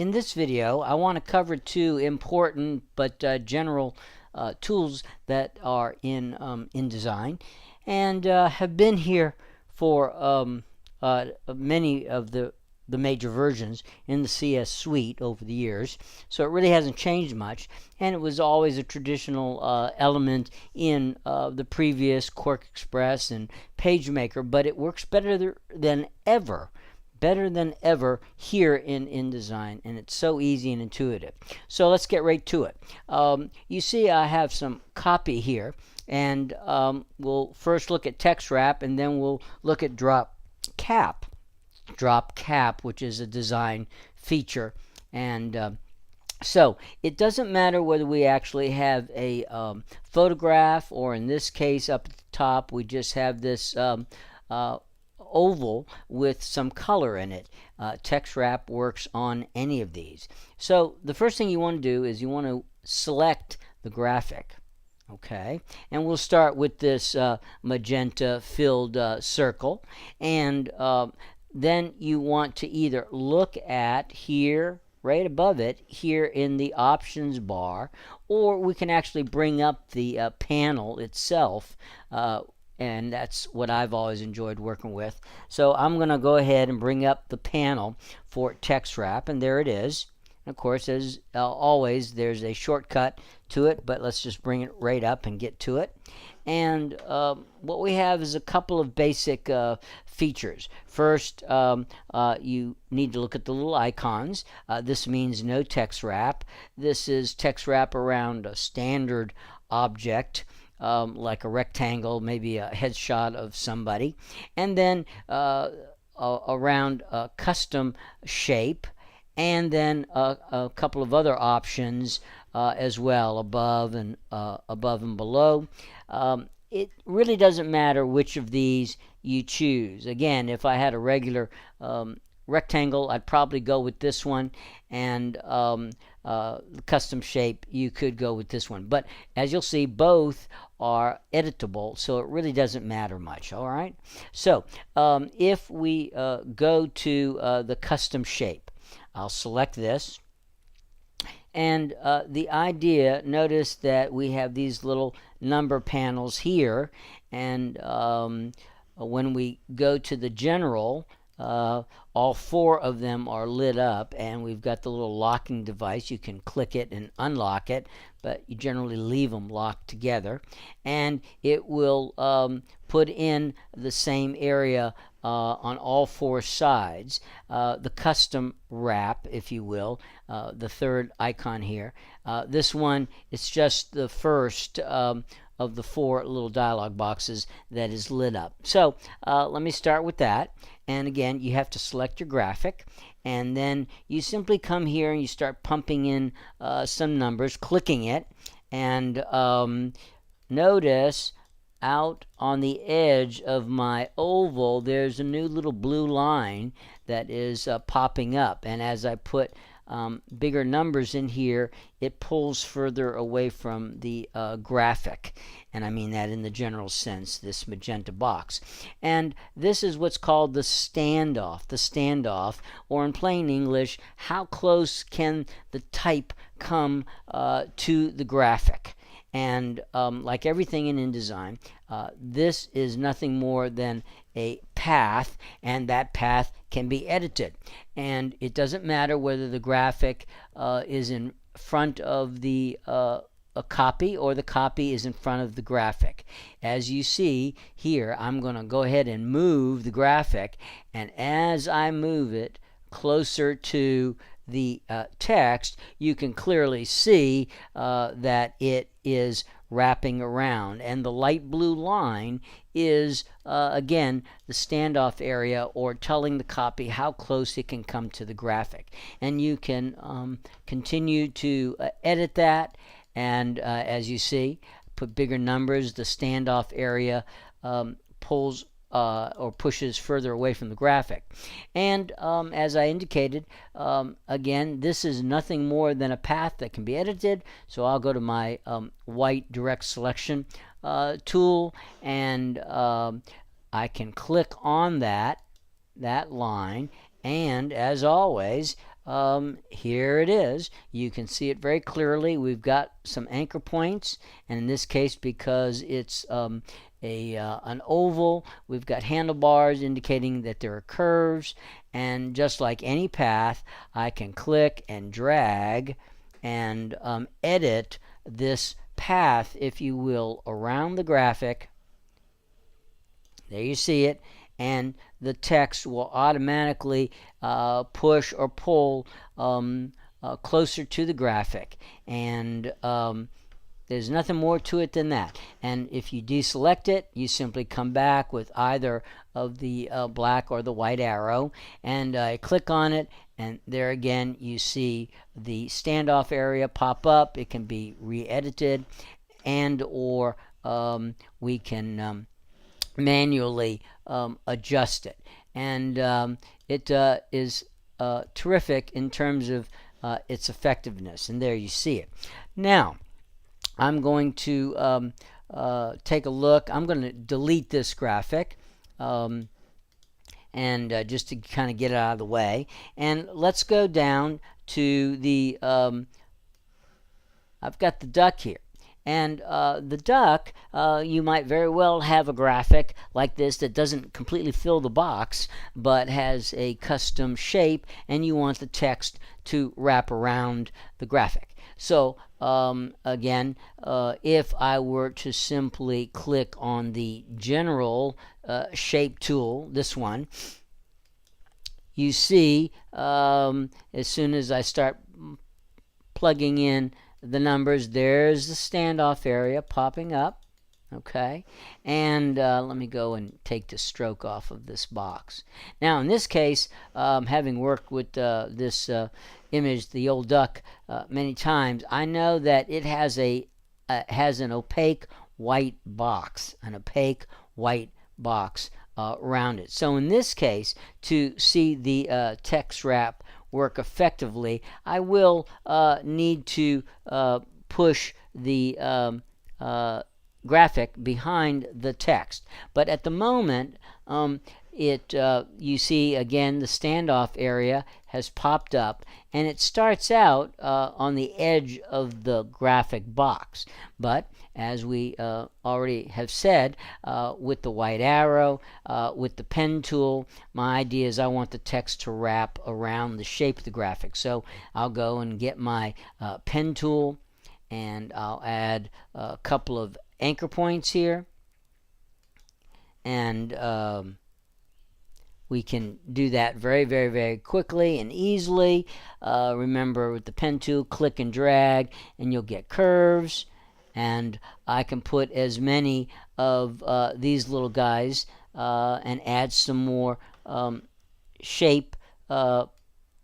In this video, I want to cover two important but general tools that are in InDesign and have been here for many of the major versions in the CS suite over the years. So it really hasn't changed much, and it was always a traditional element in the previous Quark Express and PageMaker, but it works better than ever here in InDesign, and it's so easy and intuitive. So let's get right to it. You see I have some copy here, and we'll first look at text wrap, and then we'll look at drop cap, which is a design feature. And so it doesn't matter whether we actually have a photograph, or in this case up at the top we just have this oval with some color in it. Text wrap works on any of these. So the first thing you want to do is you want to select the graphic. Okay, and we'll start with this magenta filled circle, and then you want to either look at here, right above it, here in the options bar, or we can actually bring up the panel itself, and that's what I've always enjoyed working with. So I'm going to go ahead and bring up the panel for text wrap, and there it is. And of course, as always, there's a shortcut to it, but let's just bring it right up and get to it. And what we have is a couple of basic features. First, you need to look at the little icons. This means no text wrap. This is text wrap around a standard object, like a rectangle, maybe a headshot of somebody, and then around a custom shape, and then a couple of other options as well, above and below. It really doesn't matter which of these you choose. Again, if I had a regular rectangle, I'd probably go with this one, and custom shape, you could go with this one. But as you'll see, both are editable, so it really doesn't matter much. All right, so if we go to the custom shape, I'll select this, and the idea, notice that we have these little number panels here, and when we go to the general, all four of them are lit up, and we've got the little locking device. You can click it and unlock it, but you generally leave them locked together, and it will put in the same area on all four sides. The custom wrap, if you will, the third icon here. This one, it's just the first of the four little dialog boxes that is lit up. So let me start with that. And again, you have to select your graphic, and then you simply come here and you start pumping in some numbers, clicking it, and notice out on the edge of my oval there's a new little blue line that is popping up, and as I put bigger numbers in here, it pulls further away from the graphic, and I mean that in the general sense, this magenta box. And this is what's called the standoff, or in plain English, how close can the type come to the graphic. And like everything in InDesign, this is nothing more than a path, and that path can be edited. And it doesn't matter whether the graphic is in front of the a copy, or the copy is in front of the graphic. As you see here, I'm going to go ahead and move the graphic, and as I move it closer to the text, you can clearly see that it is wrapping around, and the light blue line is again the standoff area, or telling the copy how close it can come to the graphic. And you can continue to edit that, and as you see, put bigger numbers. The standoff area pulls or pushes further away from the graphic. And as I indicated, again, this is nothing more than a path that can be edited. So I'll go to my white direct selection tool, and I can click on that line, and as always, here it is. You can see it very clearly. We've got some anchor points, and in this case, because it's an oval, we've got handlebars indicating that there are curves, and just like any path, I can click and drag and edit this path, if you will, around the graphic. There you see it, and the text will automatically push or pull closer to the graphic, and there's nothing more to it than that. And if you deselect it, you simply come back with either of the black or the white arrow, and I click on it, and there again you see the standoff area pop up. It can be re-edited, and or we can manually adjust it, and it is terrific in terms of its effectiveness. And there you see it. Now I'm going to take a look. I'm going to delete this graphic, and just to kind of get it out of the way, and let's go down to the I've got the duck here. And the duck, you might very well have a graphic like this that doesn't completely fill the box, but has a custom shape, and you want the text to wrap around the graphic. So again, if I were to simply click on the general shape tool, this one, you see as soon as I start plugging in the numbers, there's the standoff area popping up. Okay, and let me go and take the stroke off of this box. Now in this case, having worked with this image, the old duck, many times, I know that it has an opaque white box, around it. So in this case, to see the text wrap work effectively, I will need to push the graphic behind the text. But at the moment, you see again the standoff area has popped up, and it starts out on the edge of the graphic box. But as we already have said, with the white arrow, with the pen tool, my idea is I want the text to wrap around the shape of the graphic. So I'll go and get my pen tool, and I'll add a couple of anchor points here, and we can do that very, very, very quickly and easily. Remember, with the pen tool, click and drag, and you'll get curves. And I can put as many of these little guys and add some more shape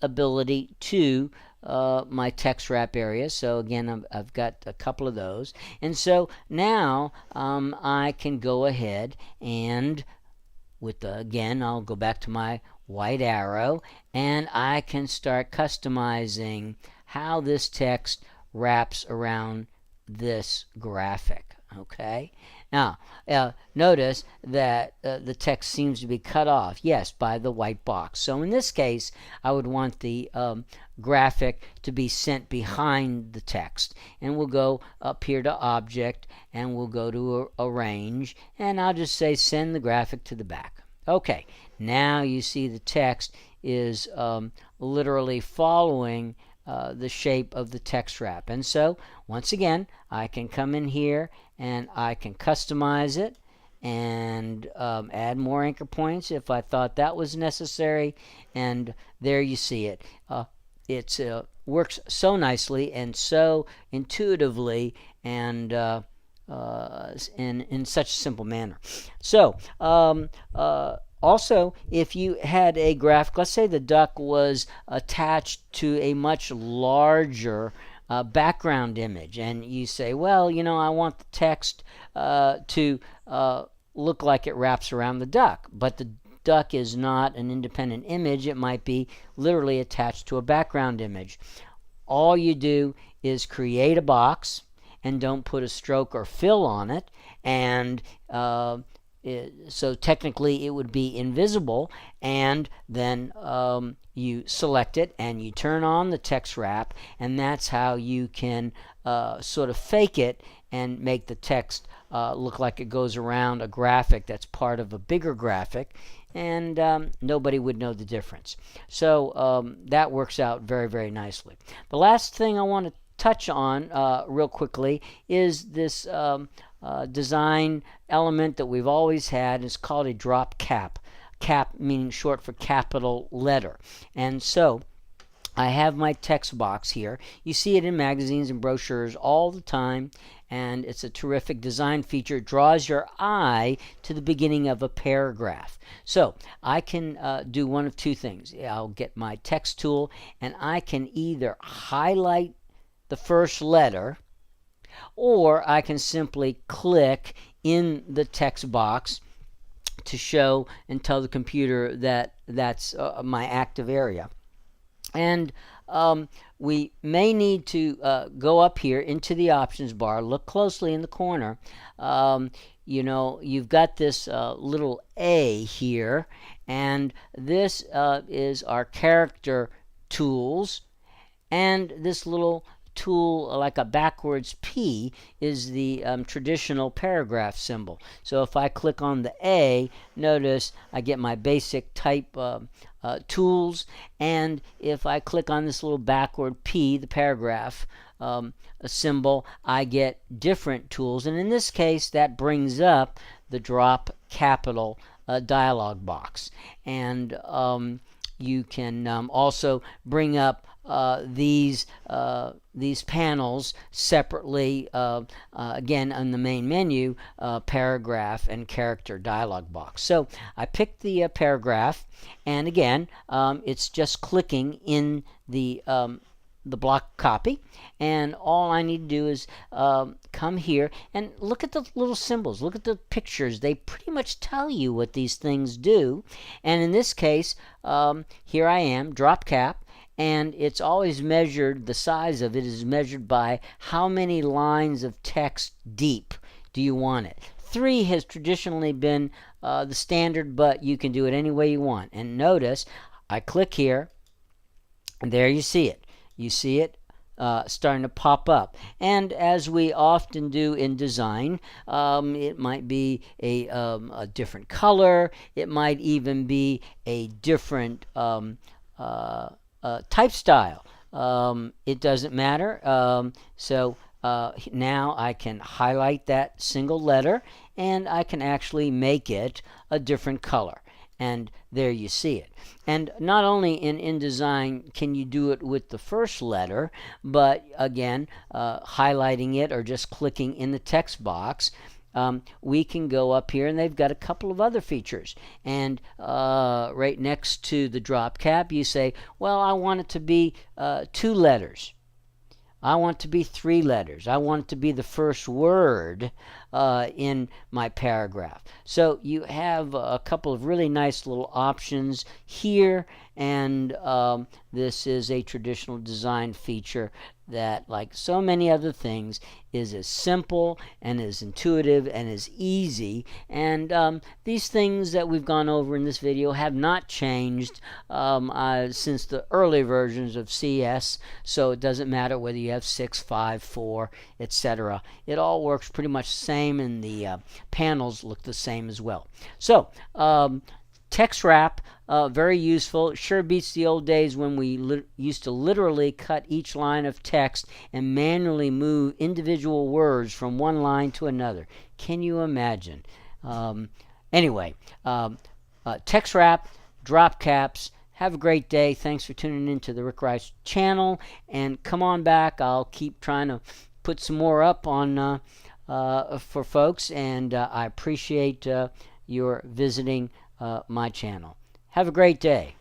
ability to my text wrap area. So again, I've got a couple of those. And so now I can go ahead and again, I'll go back to my white arrow, and I can start customizing how this text wraps around this graphic. Okay, now notice that the text seems to be cut off, yes, by the white box. So in this case, I would want the graphic to be sent behind the text, and we'll go up here to Object, and we'll go to Arrange, and I'll just say send the graphic to the back. Okay, now you see the text is literally following the shape of the text wrap. And so once again, I can come in here and I can customize it and add more anchor points if I thought that was necessary. And there you see it. It works so nicely and so intuitively, and in such a simple manner. So also, if you had a graphic, let's say the duck was attached to a much larger background image, and you say, well, I want the text to look like it wraps around the duck, but the duck is not an independent image. It might be literally attached to a background image. All you do is create a box, and don't put a stroke or fill on it, and so technically it would be invisible, and then you select it and you turn on the text wrap, and that's how you can sort of fake it and make the text look like it goes around a graphic that's part of a bigger graphic, and nobody would know the difference. So that works out very, very nicely. The last thing I want to touch on real quickly is this design element that we've always had. It's called a drop cap. Cap meaning short for capital letter. And so I have my text box here. You see it in magazines and brochures all the time, and it's a terrific design feature. It draws your eye to the beginning of a paragraph. So I can do one of two things. I'll get my text tool, and I can either highlight the first letter, or I can simply click in the text box to show and tell the computer that that's my active area. And we may need to go up here into the options bar. Look closely in the corner. You know, you've got this little A here, and this is our character tools, and this little tool like a backwards P is the traditional paragraph symbol. So if I click on the A, notice I get my basic type tools, and if I click on this little backward P, the paragraph symbol, I get different tools, and in this case that brings up the drop capital dialog box. And you can also bring up these panels separately, again on the main menu, paragraph and character dialog box. So I picked the paragraph, and again it's just clicking in the block copy, and all I need to do is come here and look at the little symbols, look at the pictures. They pretty much tell you what these things do. And in this case, here I am, drop cap, and it's always measured, the size of it is measured by how many lines of text deep do you want it. 3 has traditionally been the standard, but you can do it any way you want. And notice I click here, and there you see it. You see it starting to pop up. And as we often do in design, it might be a different color. It might even be a different type style. It doesn't matter. So now I can highlight that single letter, and I can actually make it a different color. And there you see it. And not only in InDesign can you do it with the first letter, but again, highlighting it or just clicking in the text box, we can go up here, and they've got a couple of other features. And right next to the drop cap, you say, well, I want it to be 2 letters. I want it to be 3 letters. I want it to be the first word in my paragraph. So you have a couple of really nice little options here, and this is a traditional design feature that, like so many other things, is as simple and as intuitive and as easy. And these things that we've gone over in this video have not changed since the early versions of CS, so it doesn't matter whether you have 6, 5, 4, etc. It all works pretty much the same, and the panels look the same as well. So text wrap, very useful. It sure beats the old days when we used to literally cut each line of text and manually move individual words from one line to another. Can you imagine? Anyway, text wrap, drop caps. Have a great day. Thanks for tuning in to the Rick Rice channel, and come on back. I'll keep trying to put some more up on for folks, and I appreciate your visiting my channel. Have a great day.